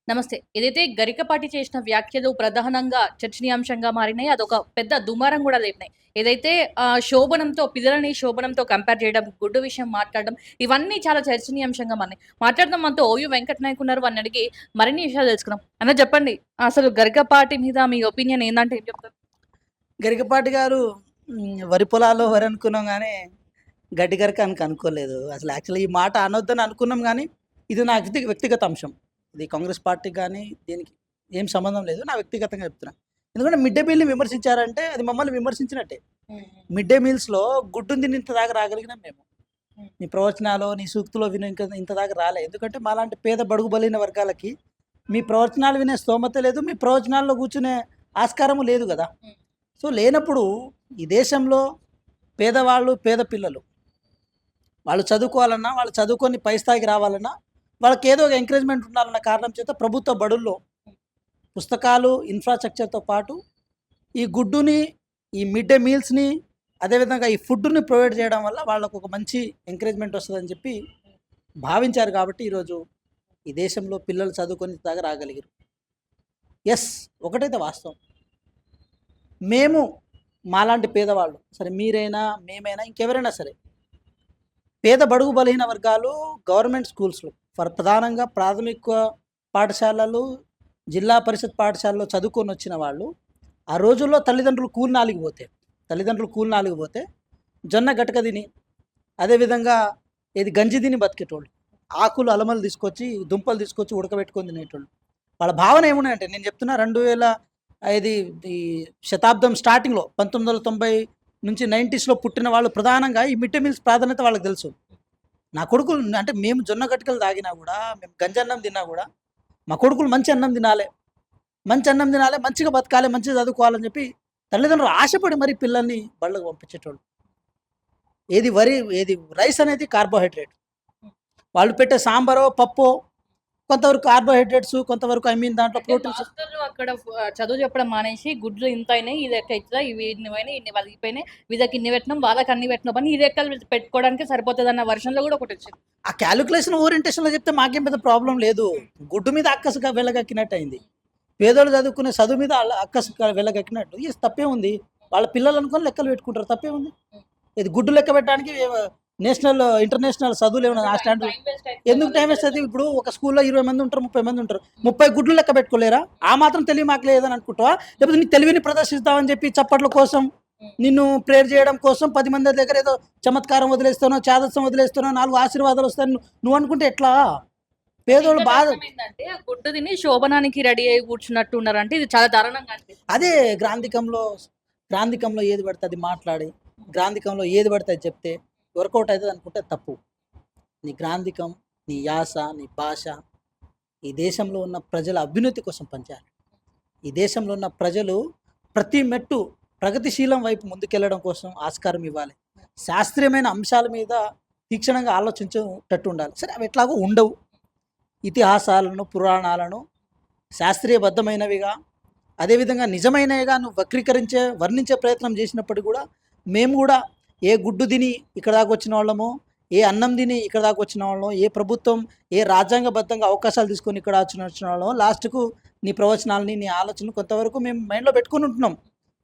నమస్తే. ఏదైతే గరికపాటి చేసిన వ్యాఖ్యలు ప్రధానంగా చర్చనీయాంశంగా మారినాయి. అదొక పెద్ద దుమారం గూడా లేపినాయి. ఏదైతే శోభనంతో పిల్లలని శోభనంతో కంపేర్ చేయడం, గుడ్డు విషయం మాట్లాడడం ఇవన్నీ చాలా చర్చనీయాంశంగా మారినాయి. మాట్లాడదాం మనతో ఓయూ వెంకట నాయక్ ఉన్నారు. వారిని అడిగి మరిన్ని విషయాలు తెలుసుకుందాం. అన్న చెప్పండి. అసలు గరికపాటి మీద మీ ఒపీనియన్ ఏందంటే ఏం చెప్తారు? గరికపాటి గారు వరి పొలాల్లో వరి అనుకున్నాం గానీ, గడ్డి గరక అనుకోలేదు. అసలు యాక్చువల్‌గా ఈ మాట అనొద్దని అనుకున్నాం గానీ, ఇది నా వ్యక్తిగత అంశం. ఇది కాంగ్రెస్ పార్టీకి గానీ, దీనికి ఏం సంబంధం లేదు. నా వ్యక్తిగతంగా చెప్తున్నా. ఎందుకంటే మిడ్ డే మీల్‌ని విమర్శించారంటే అది మమ్మల్ని విమర్శించినట్టే. హ్మ్. మిడ్ డే మీల్స్‌లో గుడ్డుని తిని ఇంత దాకా రాగలిగినాం మేము. హ్మ్. నీ ప్రవచనాలో, నీ సూక్తులో విని ఇంత దాకా రాలే. ఎందుకంటే మాలాంటి పేద బడుగు బలైన వర్గాలకి మీ ప్రవచనాలు వినే స్తోమత లేదు. మీ ప్రవచనాల్లో కూర్చునే ఆస్కారము లేదు గదా! హ్మ్. సో, లేనప్పుడు ఈ దేశంలో పేదవాళ్ళు, పేద పిల్లలు వాళ్ళు చదువుకోవాలన్నా, వాళ్ళు చదువుకొని పై స్థాయికి రావాలన్నా, వాళ్ళకేదో ఒక ఎంకరేజ్‌మెంట్ ఉండాలన్న కారణం చేత ప్రభుత్వ బడుల్లో పుస్తకాలు, ఇన్‌ఫ్రాస్ట్రక్చర్‌తో పాటు ఈ గుడ్డుని, ఈ మిడ్ డే మీల్స్‌ని, అదేవిధంగా ఈ ఫుడ్‌ని ప్రొవైడ్ చేయడం వల్ల వాళ్ళకొక మంచి ఎంకరేజ్‌మెంట్ వస్తదని చెప్పి భావించారు కాబట్టి ఈరోజు ఈ దేశంలో పిల్లలు చదువుకొని ఇంత దాకా రాగలిగారు. యెస్. ఒకటైతే వాస్తవం. మేము మాలాంటి పేదవాళ్ళు, సరే మీరైనా, మేమైనా, ఇంకెవరైనా సరే, పేద బడుగు బలహీన వర్గాలు గవర్నమెంట్ స్కూల్స్‌లో ప్రధానంగా ప్రాథమిక పాఠశాలలు, జిల్లా పరిషత్ పాఠశాలలో చదువుకొనొచ్చిన వాళ్ళు, ఆ రోజుల్లో తల్లిదండ్రులు కూలి నాలికి పోతే జొన్న గటక తిని, అదేవిధంగా గంజి తిని బతికేటోళ్ళు. ఆకులు, అలమలు తీసుకొచ్చి, దుంపలు తీసుకొచ్చి ఉడకబెట్టుకొని తినేటోళ్ళు. వాళ్ళ భావన ఏమున్నాయంటే నేను చెప్తున్నా 2000 ఇది ఈ శతాబ్దం స్టార్టింగ్‌లో 1990 నుంచి 90స్‌లో పుట్టిన వాళ్ళు ప్రధానంగా ఈ మిడ్ డే మీల్స్ ప్రాధాన్యత వాళ్ళకి తెలుసు. నా కొడుకులు అంటే మేము జొన్న గటకలు తాగినా గూడా, మేము గంజన్నం తిన్నా గూడా, మా కొడుకులు మంచి అన్నం తినాలే, మంచిగా బతకాలే, మంచిగా చదువుకోవాలని చెప్పి తల్లిదండ్రులు ఆశపడి మరి పిల్లల్ని బళ్ళకి పంపించేటోళ్ళు. ఏది రైస్ అనేది కార్బోహైడ్రేట్. వాళ్ళు పెట్టే సాంబారో, పప్పో కొంతవరకు కార్బోహైడ్రేట్స్, కొంతవరకు దాంట్లో అంటే ప్రోటీన్స్. మాస్టర్‌లు అక్కడ చదువు చెప్పడం మానేసి గుడ్లు ఇంతయినాయి, ఈ లెక్క ఇట్లా, ఇవి ఇన్ని పోయినాయి, ఇన్ని వలిగిపోయినాయి, వీళ్ళకి ఇన్ని పెట్టినాం, వాళ్ళకి అన్ని పెట్టినాం అని ఈ లెక్కలు పెట్టుకోవడానికే సరిపోతదన్న వర్షన్‌లో గూడా ఒకటొచ్చింది. ఆ క్యాలిక్యులేషన్ ఓరియంటేషన్‌లో చెప్తే మాకేం పెద్ద ప్రాబ్లమ్ లేదు. గుడ్డు మీద అక్కసుగా వెళ్ళగక్కినట్టయింది. పేదోళ్ళు చదువుకునే చదువు మీద అక్కసు వెళ్ళగక్కినట్టు. తప్పేముంది? వాళ్ళ పిల్లలు అనుకోని లెక్కలు పెట్టుకుంటారు. తప్పేముంది? ఇది గుడ్డు లెక్క పెట్టడానికి ఇంటర్నేషనల్ చదువులేమన్నా ఆ అంటే స్టాండర్డ్ టైం వేస్ట్ అయితది ఎందుకు వాళ్ళ టైం వేస్ట్ పిల్లలు అయితది? ఇప్పుడు ఒక స్కూల్‌లో 20 మంది ఉంటారు, 30 మంది ఉంటారు. 30 గుడ్లు లెక్క పెట్టుకోలేరా? ఆ మాత్రం తెలివి మాకు లేదని అనుకుంటావా? లేకపోతే నీ తెలివిని ప్రదర్శిస్తావని చెప్పి చప్పట్ల కోసం, నిన్ను ప్రేర్ చేయడం కోసం 10 మంది దగ్గర ఏదో చమత్కారం వదిలేస్తానో, చాదస్తం వదిలేస్తానో, 4 ఆశీర్వాదాలు వస్తాయని నువ్వు అనుకుంటే ఎట్లా? అంటే పేదోళ్ళు ఇంకా బాధ. దారుణం ఏందంటే, ఆ గుడ్డు తిని శోభనానికి రెడీ అయ్యి కూర్చున్నట్టు ఉన్నారంటే, ఇది చాలా దారుణంగా అనిపిస్తుంది. అదే గ్రాంధికంలో, గ్రాంధికంలో ఏది పడితే అది మాట్లాడి, గ్రాంధికంలో ఏది పడితే అది చెప్తే వర్కౌట్ అయితది అనుకుంటే తప్పు. నీ గ్రాంధికం, నీ యాస, నీ భాష ఈ దేశంలో ఉన్న ప్రజల అభ్యున్నతి కోసం పనిచేయాలి. ఈ దేశంలో ఉన్న ప్రజలు ప్రతి మెట్టు ప్రగతిశీలం వైపు ముందుకెళ్ళడం కోసం ఆస్కారం ఇవ్వాలి. శాస్త్రీయమైన అంశాల మీద తీక్షణంగా ఆలోచించేటట్టు ఉండాలి. సరే అవి ఎట్లాగో ఉండవు. ఇతిహాసాలను, పురాణాలను శాస్త్రీయబద్ధమైనవిగా, అదేవిధంగా నిజమైనవిగా నువ్వు వర్ణించే ప్రయత్నం చేసినప్పటికి కూడా మేము కూడా ఏ గుడ్డు తిని ఇక్కడ దాకా వచ్చిన వాళ్ళమో, ఏ అన్నం తిని ఇక్కడ దాకా వచ్చిన వాళ్ళమో, ఏ ప్రభుత్వం ఏ రాజ్యాంగబద్ధంగా అవకాశాలు తీసుకొని ఇక్కడ వచ్చిన వాళ్ళమో లాస్ట్‌కు నీ ప్రవచనాలని, నీ ఆలోచనలు కొంతవరకు మేము మైండ్‌లో పెట్టుకొని ఉంటున్నాం.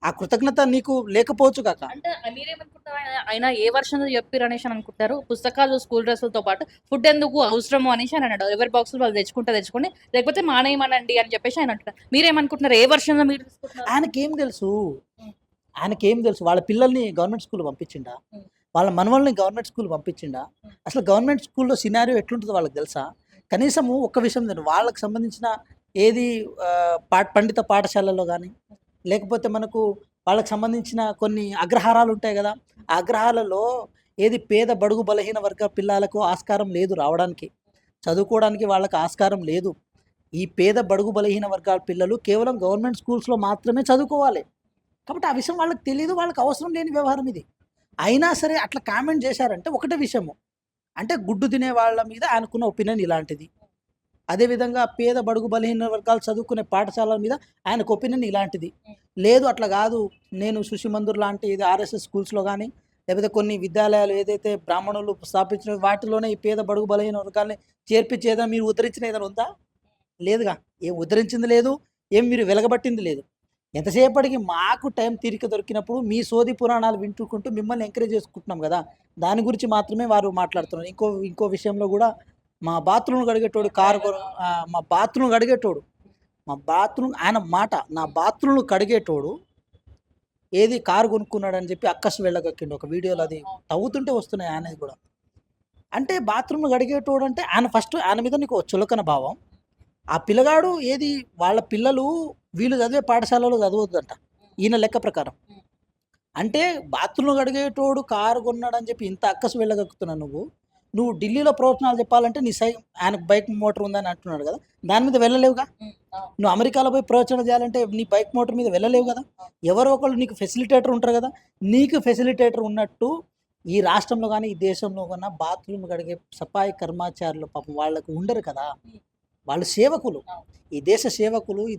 ఆ కృతజ్ఞత నీకు లేకపోవచ్చు కాక. అంటే మీరేమనుకుంటారు ఆయన ఏ వర్షన్‌లో చెప్పిర్రనేసి అని అనుకుంటారు? పుస్తకాలు, స్కూల్ డ్రెస్సులతో పాటు ఫుడ్ ఎందుకు అవసరము అనేసి అని అన్నాడు. ఎవరి బాక్సులు వాళ్ళు తెచ్చుకోండి. లేకపోతే మానేయమనండి అని చెప్పేసి ఆయన అంటున్నారు. మీరేమనుకుంటున్నారు? ఏ వర్షన్‌లో మీరు తీసుకుంటున్నారు? ఆయనకేం తెలుసు? హ్మ్. ఆయనకేం తెలుసు? వాళ్ళ పిల్లల్ని గవర్నమెంట్ స్కూల్‌కి పంపించిండా? హ్మ్. వాళ్ళ మనవల్ని గవర్నమెంట్ స్కూల్‌కి పంపించిండా? హ్మ్. అసలు గవర్నమెంట్ స్కూల్‌లో సినారియో ఎట్లుంటదో వాళ్ళకి తెలుసా? కనీసము ఒక్క విషయం తెలుసు. వాళ్ళకి సంబంధించిన ఏది పండిత పాఠశాలల్లో గానీ, లేకపోతే మనకు వాళ్ళకి సంబంధించిన కొన్ని అగ్రహారాలు ఉంటాయి గదా! ఆ అగ్రహాలలో పేద బడుగు బలహీన వర్గ పిల్లలకు ఆస్కారం లేదు రావడానికి. చదువుకోవడానికి వాళ్ళకి ఆస్కారం లేదు. ఈ పేద బడుగు బలహీన వర్గాల పిల్లలు కేవలం గవర్నమెంట్ స్కూల్స్‌లో మాత్రమే చదువుకోవాలి. కాబట్టి ఆ విషయం వాళ్ళకి తెలీదు. వాళ్ళకి అవసరం లేని వ్యవహారం ఇది. అయినా సరే అట్లా కామెంట్ చేశారంటే ఒకటే విషయము. అంటే గుడ్డు తినే వాళ్ళ మీద ఆయనకున్న ఒపీనియన్ ఇలాంటిది. అదేవిధంగా పేద బడుగు బలహీన వర్గాలు చదువుకునే పాఠశాలల మీద ఆయనకు ఒపీనియన్ ఇలాంటిది. లేదు అట్లా గాదు, నేను శిశు మందిర్ లాంటి ఆర్ఎస్ఎస్ స్కూల్స్‌లో గానీ, లేకపోతే కొన్ని విద్యాలయాలు ఏదైతే బ్రాహ్మణులు స్థాపించిన వాటిలోనే ఈ పేద బడుగు బలహీన వర్గాల్ని చేర్పించి ఏదైనా మీరు ఉద్ధరించిన ఏదైనా ఉందా? లేదుగా. ఏం ఉద్ధరించింది లేదు. ఏం మీరు వెలగబట్టింది లేదు. ఎంతసేపటికి మాకు టైం తీరిక దొరికినప్పుడు మీ సోది పురాణాలు వింటుకుంటూ మిమ్మల్ని ఎంకరేజ్ చేసుకుంటున్నాం గదా! దాని గురించి మాత్రమే వారు మాట్లాడుతున్నారు. ఇంకో విషయంలో గూడా మా బాత్రూమ్‌లు కడిగేటోడు కారు కొ మా బాత్రూమ్ కడిగేటోడు. మా బాత్రూమ్ ఆయన మాట నా బాత్రూమ్‌లు కడిగేటోడు ఏది కారు కొనుక్కున్నాడని చెప్పి అక్కసు వెళ్ళగక్కిండు. ఒక వీడియోలో అది తవ్వుతుంటే వస్తున్నాయి ఆయనది గూడా. అంటే బాత్రూమ్‌లు కడిగేటోడంటే ఆయన మీద నీకు చులకన భావం. ఆ పిల్లగాడు ఏది వాళ్ళ పిల్లలు వీళ్ళు చదివే పాఠశాలలో చదవొద్దంట. ఈయన లెక్క ప్రకారం. అంటే బాత్రూమ్‌లు కడిగేటోడు కారు కొన్నాడని చెప్పి ఇంత అక్కసు వెళ్ళగక్కుతున్నావు నువ్వు. నువ్వు ఢిల్లీలో ప్రవచనాలు చెప్పాలంటే ఆయనకు బైక్ మోటార్ ఉందని అంటున్నాడు కదా! దాని మీద వెళ్ళలేవుగా. నువ్వు అమెరికాలో పోయి ప్రవచనం చేయాలంటే నీ బైక్ మోటార్ మీద వెళ్ళలేవు కదా! ఎవరో ఒకళ్ళు నీకు ఫెసిలిటేటర్ ఉంటారు కదా! నీకు ఫెసిలిటేటర్ ఉన్నట్టు ఈ రాష్ట్రంలో గాని, ఈ దేశంలో కన్నా బాత్రూమ్ కడిగే సఫాయి కర్మచారులు పాపం వాళ్ళకు ఉండరు కదా! వాళ్ళు సేవకులు. ఈ దేశ సేవకులు. ఈ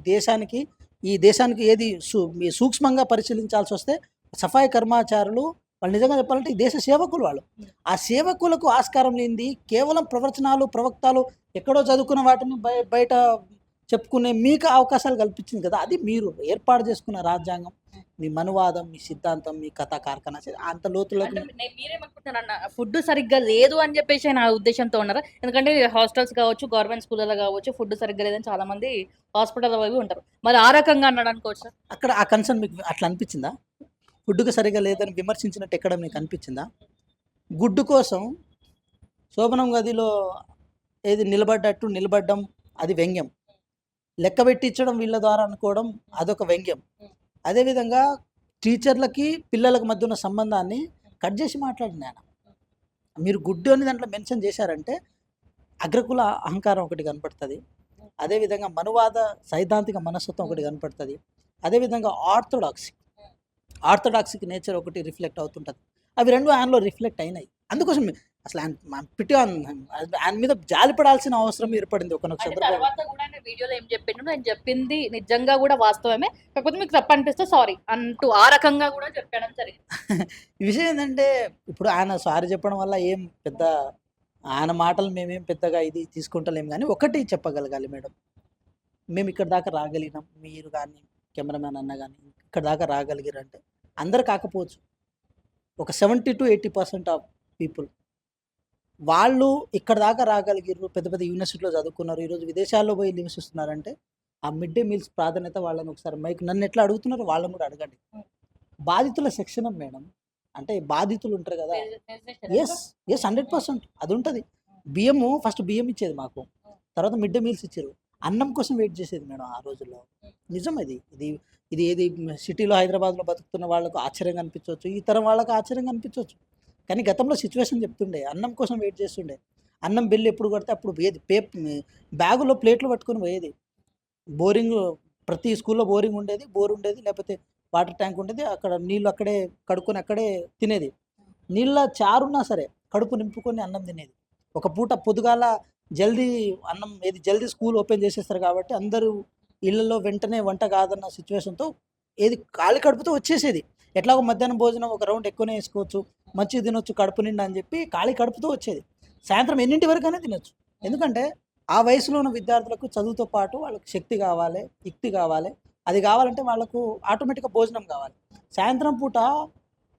దేశానికి ఏది సూక్ష్మంగా పరిశీలించాల్సొస్తే సఫాయి కర్మచారులు వాళ్ళు నిజంగా చెప్పాలంటే ఈ దేశ సేవకులు వాళ్ళు. ఆ సేవకులకు ఆస్కారం లేనిది కేవలం ప్రవచనాలు, ప్రవక్తలు ఎక్కడో చదువుకున్న వాటిని బయట చెప్పుకునే మీకు అవకాశాలు కల్పించింది కదా! అది మీరు ఏర్పాటు చేసుకున్న రాజ్యాంగం. మీ మనువాదం, మీ సిద్ధాంతం, మీ కథా కార్ఖానా అంత లోతులోకి అంటే మీరేమనుకుంటున్నారన్న ఫుడ్ సరిగ్గా లేదు అని చెప్పేసి ఆయన ఆ ఉద్దేశంతో ఉన్నారా? ఎందుకంటే హాస్టల్స్ కావచ్చు, గవర్నమెంట్ స్కూల్‌లలో కావచ్చు, ఫుడ్ సరిగ్గా లేదని చాలా మంది హాస్పిటల్ అవి ఉంటారు. మరి ఆ రకంగా అన్నాడు అనుకోవచ్చా? అక్కడ ఆ కన్సర్న్ మీకు అట్లా అనిపించిందా? ఫుడ్‌కి సరిగ్గా లేదని విమర్శించినట్టు ఎక్కడ మీకు అనిపించిందా? గుడ్డు కోసం శోభనం గదిలో ఏది నిలబడ్డం అది వ్యంగ్యం. లెక్క పెట్టించడం వీళ్ళ ద్వారా అనుకోవడం అదొక వ్యంగ్యం. అదేవిధంగా టీచర్లకి, పిల్లలకి మధ్య ఉన్న సంబంధాన్ని కట్ చేసి మాట్లాడింది ఆయన. మీరు గుడ్డు అని దాంట్లో మెన్షన్ చేశారంటే అగ్రకుల అహంకారం ఒకటి కనపడుతుంది. అదేవిధంగా మనువాద సైద్ధాంతిక మనస్తత్వం ఒకటి కనపడుతుంది. అదేవిధంగా ఆర్థోడాక్సిక్ నేచర్ ఒకటి రిఫ్లెక్ట్ అవుతుంటుంది. అవి రెండు ఆయనలో రిఫ్లెక్ట్ అయినాయి. అందుకోసం అసలు ఆయన మీద జాలిపడాల్సిన అవసరం ఏర్పడింది ఒకనొక అంటే సందర్భంలో. తర్వాత కూడా ఆయన వీడియోలో ఏం చెప్పిండు, నేను చెప్పింది నిజంగా కూడా వాస్తవమే. కాకపోతే మీకు తప్పు అనిపిస్తే సారీ అంటూ ఆ రకంగా కూడా చెప్పడం జరిగింది. ఈ విషయం ఏంటంటే ఇప్పుడు ఆయన సారీ చెప్పడం వల్ల ఏం పెద్ద ఆయన మాటలు మేమేం పెద్దగా ఇది తీసుకుంటలేం కానీ ఒకటి చెప్పగలగాలి మేడం. మేము ఇక్కడ దాకా రాగలిగినాం. మీరు కానీ, కెమెరామ్యాన్ అన్న కానీ ఇక్కడ దాకా రాగలిగారంటే అందరు కాకపోవచ్చు. ఒక 70-80% ఆఫ్ పీపుల్ వాళ్ళు ఇక్కడ దాకా రాగలిగిర్రు. పెద్ద పెద్ద యూనివర్సిటీలో చదువుకున్నారు. ఈరోజు విదేశాల్లో పోయి నివసిస్తున్నారంటే ఆ మిడ్ డే మీల్స్ ప్రాధాన్యత వాళ్ళని ఒకసారి నన్ను ఎట్లా అడుగుతున్నారో వాళ్ళని కూడా అడగండి. బాధితుల సెక్షనం మేడం. అంటే బాధితులు ఉంటారు కదా! యెస్. 100% అది ఉంటది. ఫస్ట్ బియ్యం ఇచ్చేది మాకు. తర్వాత మిడ్ డే మీల్స్ ఇచ్చారు. అన్నం కోసం వెయిట్ చేసేది మేడం ఆ రోజుల్లో. నిజం ఇది. ఇది ఏది సిటీలో హైదరాబాద్‌లో బతుకుతున్న వాళ్ళకు ఆశ్చర్యంగా అనిపించొచ్చు. ఈ తరం వాళ్ళకి ఆశ్చర్యంగా అనిపించొచ్చు. కానీ గతంలో సిట్యుయేషన్ చెప్తుండే. అన్నం కోసం వెయిట్ చేస్తుండే. అన్నం బెల్ ఎప్పుడు కొడితే అప్పుడు పోయేది. బ్యాగులో ప్లేట్లు పట్టుకొని పోయేది. బోరింగ్ ప్రతి స్కూల్‌లో బోరింగ్ ఉండేది. బోర్ ఉండేది. లేకపోతే వాటర్ ట్యాంక్ ఉండేది. అక్కడ నీళ్ళు అక్కడే కడుక్కొని అక్కడే తినేది. నీళ్ళ చారున్నా సరే కడుపు నింపుకొని అన్నం తినేది. ఒక పూట పొద్దుగాల జల్దీ స్కూల్ ఓపెన్ చేసేస్తారు కాబట్టి అందరూ ఇళ్లలో వెంటనే వంట కాదన్న సిట్యుయేషన్‌తో ఏది ఖాళీ కడుపుతో వచ్చేసేది. ఎట్లాగో మధ్యాహ్నం భోజనం ఒక రౌండ్ ఎక్కువనే వేసుకోవచ్చు. మంచిగా తినొచ్చు కడుపు నిండా అని చెప్పి ఖాళీ కడుపుతో వచ్చేది. సాయంత్రం ఎన్నింటి వరకైనా తినొచ్చు. ఎందుకంటే ఆ వయసులో ఉన్న విద్యార్థులకు చదువుతో పాటు వాళ్ళకి శక్తి కావాలి, యుక్తి కావాలి. అది కావాలంటే వాళ్ళకు ఆటోమేటిక్‌గా భోజనం కావాలి. సాయంత్రం పూట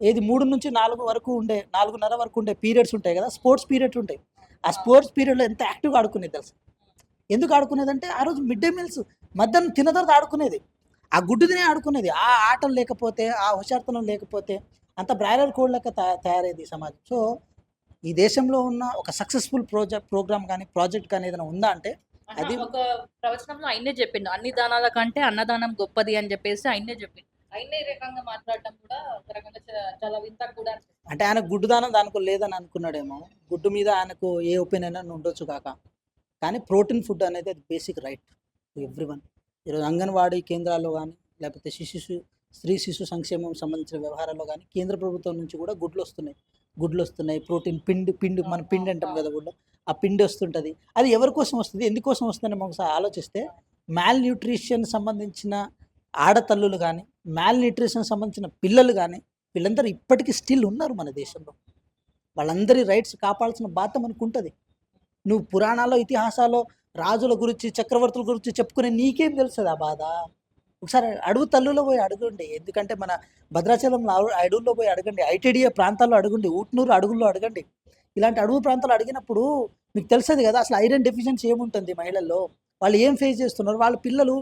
ఏది 3-4 వరకు 4:30 వరకు ఉండే పీరియడ్స్ ఉంటాయి కదా! స్పోర్ట్స్ పీరియడ్స్ ఉంటాయి. ఆ స్పోర్ట్స్ పీరియడ్‌లో ఎంత యాక్టివ్‌గా ఆడుకునేది తెలుసా? ఎందుకు ఆడుకునేదంటే ఆ రోజు మిడ్ డే మీల్స్ మధ్యాహ్నం తిన్న తర్వాత ఆడుకునేది. ఆ గుడ్డు తినే ఆడుకునేది. ఆ ఆటలు లేకపోతే, ఆ హుషారుతనం లేకపోతే అంత బ్రాయిలర్ కోడ్ లెక్క తయారయ్యేది ఈ సమాజం. సో, ఈ దేశంలో ఉన్న ఒక సక్సెస్‌ఫుల్ ప్రోగ్రామ్ గాని, ప్రాజెక్ట్ గాని ఏదైనా ఉందా అంటే అది ఒక ప్రవచనంలో ఆయనే చెప్పిండు. అన్ని దానాల కంటే అన్నదానం గొప్పది అని చెప్పేసి ఆయనే చెప్పిండు. ఆయనే ఈ రకంగా మాట్లాడటం కూడా ఒక రకంగా చాలా వింతగా కూడా అనిపిస్తుంది. అంటే ఆయన గుడ్డు దానం దానికి లేదని అనుకున్నాడేమో. గుడ్డు మీద ఆయనకు ఏ ఒపీనియన్ అయినా ఉండొచ్చు కాక. కానీ ప్రోటీన్ ఫుడ్ అనేది అది బేసిక్ రైట్ టు ఎవ్రీవన్. ఈరోజు అంగన్వాడీ కేంద్రాల్లో గానీ, లేకపోతే స్త్రీ శిశు సంక్షేమం సంబంధించిన వ్యవహారాల్లో గానీ, కేంద్ర ప్రభుత్వం నుంచి కూడా గుడ్లొస్తున్నాయి. ప్రోటీన్ పిండి మన పిండి అంటాం కదా గుడ్లు. ఆ పిండి వస్తుంటది. అది ఎవరి కోసం వస్తది? ఎందుకోసం వస్తుందని మనం ఒకసారి ఆలోచిస్తే మాల్ న్యూట్రిషన్ సంబంధించిన ఆడతల్లులు గానీ, మాల్ న్యూట్రిషన్ సంబంధించిన పిల్లలు గానీ, వీళ్ళందరూ ఇప్పటికి స్టిల్ ఉన్నారు మన దేశంలో. వాళ్ళందరి రైట్స్ కాపాడాల్సిన బాధ్యత మనకుంటది. నువ్వు పురాణాల్లో, ఇతిహాసాల్లో రాజుల గురించి చక్రవర్తుల గురించి చెప్పుకునే నీకేం తెలుస్తుంది ఆ బాధ? ఒకసారి అడుగు తల్లులో పోయి అడగండి. ఎందుకంటే మన భద్రాచలంలో అడవుల్లో పోయి అడగండి. ఐటీడీఏ ప్రాంతాల్లో అడగండి. ఊట్నూరు అడవుల్లో అడగండి. ఇలాంటి అడవు ప్రాంతాలు అడిగినప్పుడు మీకు తెలుస్తది కదా! అసలు ఐరన్ డెఫిషియన్సీ ఏముంటుంది మహిళల్లో? వాళ్ళు ఏం ఫేస్ చేస్తున్నారు? వాళ్ళ పిల్లలు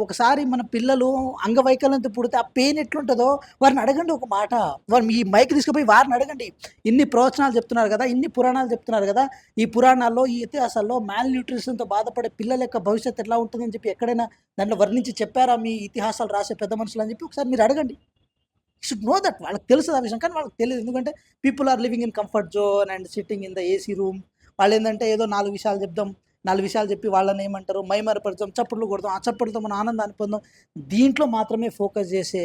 ఒకసారి మన పిల్లలు అంగవైకల్యంతో పుడితే ఆ పెయిన్ ఎట్లుంటదో వారిని అడగండి ఒక మాట. వారు ఈ మైక్ తీసుకుపోయి వారిని అడగండి. ఇన్ని ప్రవచనాలు చెప్తున్నారు కదా! ఇన్ని పురాణాలు చెప్తున్నారు కదా! ఈ పురాణాల్లో, ఈ ఇతిహాసాల్లో మాల్ న్యూట్రిషన్‌తో బాధపడే పిల్లల యొక్క భవిష్యత్తు ఎట్లా ఉంటుందని చెప్పి ఎక్కడైనా దాంట్లో వర్ణించి చెప్పారా మీ ఇతిహాసాలు రాసే పెద్ద మనుషులు అని చెప్పి ఒకసారి మీరు అడగండి. Should know that. వాళ్ళకి తెలుస్తది ఆ విషయం. కానీ వాళ్ళకి తెలీదు. ఎందుకంటే people are living in comfort zone and sitting in the AC room. వాళ్ళేందంటే ఏదో 4 విషయాలు చెప్దాం. 4 విషయాలు చెప్పి వాళ్ళని ఏమంటారు మైమరపరుద్దాం, చప్పట్లు కొడదాం. ఆ చప్పట్లతో మన ఆనందాన్ని పొందాం. దీంట్లో మాత్రమే ఫోకస్ చేసే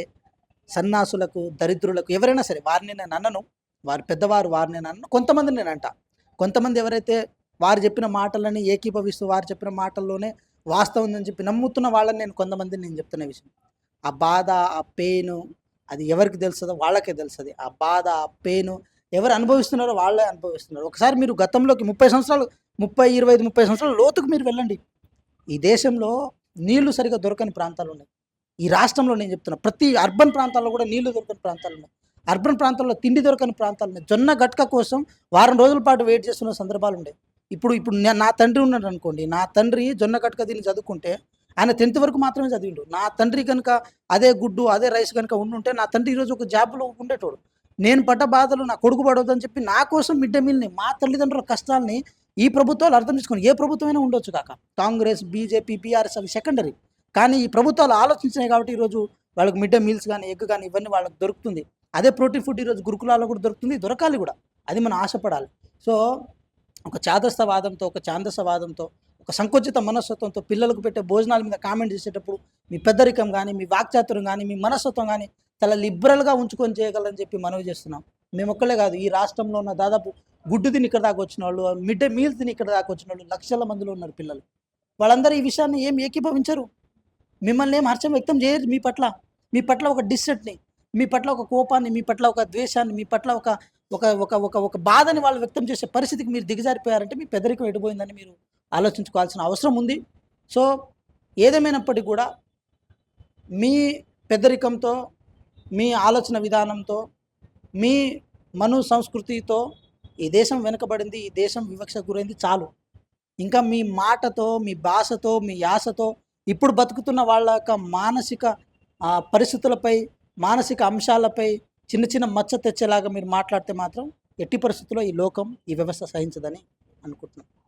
సన్నాసులకు, దరిద్రులకు ఎవరైనా సరే వారిని నేను అనను. వారు పెద్దవారు వారిని నేను అనను. కొంతమందిని నేనంట. కొంతమంది ఎవరైతే వారు చెప్పిన మాటలని ఏకీభవిస్తూ వారు చెప్పిన మాటల్లోనే వాస్తవం ఉందని చెప్పి నమ్ముతున్న వాళ్ళని నేను కొంతమందిని నేను చెప్తున్న విషయం. ఆ బాధ, ఆ పెయిను అది ఎవరికి తెలుస్తదో వాళ్ళకే తెలుస్తది. ఆ బాధ, ఆ పెయిను ఎవరు అనుభవిస్తున్నారో వాళ్ళే అనుభవిస్తున్నారు. ఒకసారి మీరు గతంలోకి 30 సంవత్సరాలు 30, 25, 30 సంవత్సరాల లోతుకు మీరు వెళ్ళండి. ఈ దేశంలో నీళ్లు సరిగ్గా దొరకని ప్రాంతాలున్నాయి. ఈ రాష్ట్రంలో నేను చెప్తున్నా ప్రతి అర్బన్ ప్రాంతాల్లో కూడా నీళ్లు దొరకని ప్రాంతాలున్నాయి. అర్బన్ ప్రాంతాల్లో తిండి దొరకని ప్రాంతాలున్నాయి. జొన్న గట్క కోసం వారం రోజుల పాటు వెయిట్ చేస్తున్న సందర్భాలుండేయి. ఇప్పుడు ఇప్పుడు నా తండ్రి ఉన్నాడనుకోండి. నా తండ్రి జొన్న గట్క తిని చదువుకుంటే ఆయన 10థ్ వరకు మాత్రమే చదివిండు. నా తండ్రి కనుక అదే గుడ్డు, అదే రైస్ కనుక ఉండుంటే నా తండ్రి ఈరోజు ఒక జాబ్‌లో ఉండేటోడు. నేను పడ్డ బాధలు నా కొడుకు పడొద్దని చెప్పి నా కోసం మిడ్ డే మీల్‌ని మా తల్లిదండ్రుల కష్టాల్ని ఈ ప్రభుత్వాలు అర్థం చేసుకొని ఏ ప్రభుత్వమైనా ఉండొచ్చు కాక. కాంగ్రెస్, బీజేపీ, బీఆర్ఎస్ అవి సెకండరీ. కానీ ఈ ప్రభుత్వాలు ఆలోచించినాయి కాబట్టి ఈరోజు వాళ్ళకి మిడ్ డే మీల్స్ గానీ, ఎగ్ గానీ ఇవన్నీ వాళ్ళకి దొరుకుతుంది. అదే ప్రోటీన్ ఫుడ్ ఈరోజు గురుకులాల్లో కూడా దొరుకుతుంది. దొరకాలి కూడా. అది మనం ఆశపడాలి. సో ఒక చాదస్తవాదంతో, ఒక ఛాందసవాదంతో, ఒక సంకుచిత మనస్తత్వంతో పిల్లలకు పెట్టే భోజనాల మీద కామెంట్ చేసేటప్పుడు మీ పెద్దరికం గానీ, మీ వాక్చాతుర్యం గానీ, మీ మనస్తత్వం గానీ చాలా లిబరల్‌గా ఉంచుకొని చేయగలరని చెప్పి మనవి చేస్తున్నాం. మేమొక్కళ్ళే కాదు ఈ రాష్ట్రంలో ఉన్న దాదాపు గుడ్డు తిని ఇక్కడ దాకా వచ్చినోళ్ళు, మిడ్ డే మీల్స్ తిని ఇక్కడ దాకా వచ్చినోళ్ళు లక్షల మందిలో ఉన్నారు పిల్లలు. వాళ్ళందరూ ఈ విషయాన్ని ఏం ఏకీభవించరు. మిమ్మల్ని ఏం హర్షం వ్యక్తం చేయరు మీ పట్ల. మీ పట్ల ఒక డిస్సెట్‌ని, మీ పట్ల ఒక కోపాన్ని, మీ పట్ల ఒక ద్వేషాన్ని, మీ పట్ల ఒక ఒక ఒక ఒక ఒక బాధని వాళ్ళు వ్యక్తం చేసే పరిస్థితికి మీరు దిగజారిపోయారంటే మీ పెద్దరికం ఎటుపోయిందని మీరు ఆలోచించుకోవాల్సిన అవసరం ఉంది. సో ఏదేమైనప్పటికీ కూడా మీ పెద్దరికంతో, మీ ఆలోచన విధానంతో, మీ సంస్కృతితో ఈ దేశం వెనుకబడింది, ఈ దేశం వివక్షకు గురైంది చాలు. ఇంకా మీ మాటతో, మీ భాషతో, మీ యాసతో ఇప్పుడు బతుకుతున్న వాళ్ళ యొక్క మానసిక పరిస్థితులపై, మానసిక అంశాలపై చిన్న చిన్న మచ్చ తెచ్చేలాగా మీరు మాట్లాడితే మాత్రం ఎట్టి పరిస్థితుల్లో ఈ లోకం, ఈ వ్యవస్థ సహించదని అనుకుంటున్నాను.